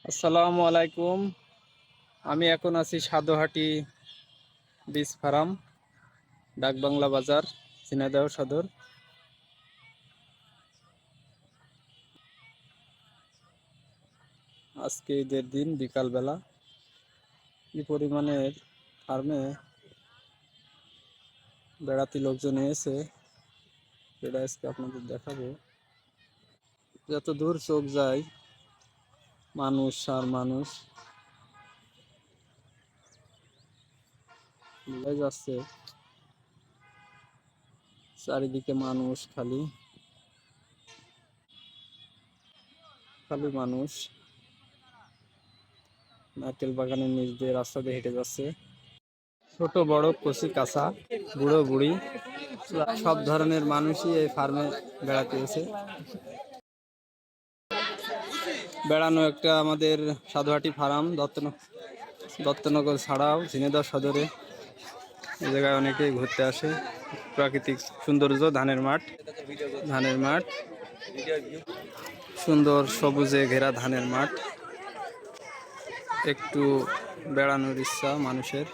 আসসালামু আলাইকুম। আমি এখন আছি সাদুহাটি বীজ ফার্ম, ডাকবাংলা বাজার, ঝিনাইদহ সদর। আজকে ঈদের দিন বিকালবেলা কি পরিমাণের ফার্মে বেড়াতি লোকজন এসে সেটা আজকে আপনাদের দেখাবো। যত দূর চোখ যায় মানুষ আর মানুষ বোঝাই যাচ্ছে, চারিদিকে মানুষ, খালি খালি মানুষ। নারকেল বাগানের নিচ দিয়ে রাস্তা দিয়ে হেঁটে যাচ্ছে ছোট বড়, কচি কাঁচা, বুড়ো বুড়ি, সব ধরনের মানুষই এই ফার্মে বেড়াতে এসে। বেড়ানো একটা আমাদের সাধুহাটি ফার্ম, দত্তনগর ছাড়াও ঝিনাইদহ সদরে এই জায়গায় অনেকেই ঘুরতে আসে। প্রাকৃতিক সৌন্দর্য, ধানের মাঠ, সুন্দর সবুজে ঘেরা ধানের মাঠ। একটু বেড়ানোর ইচ্ছা মানুষের।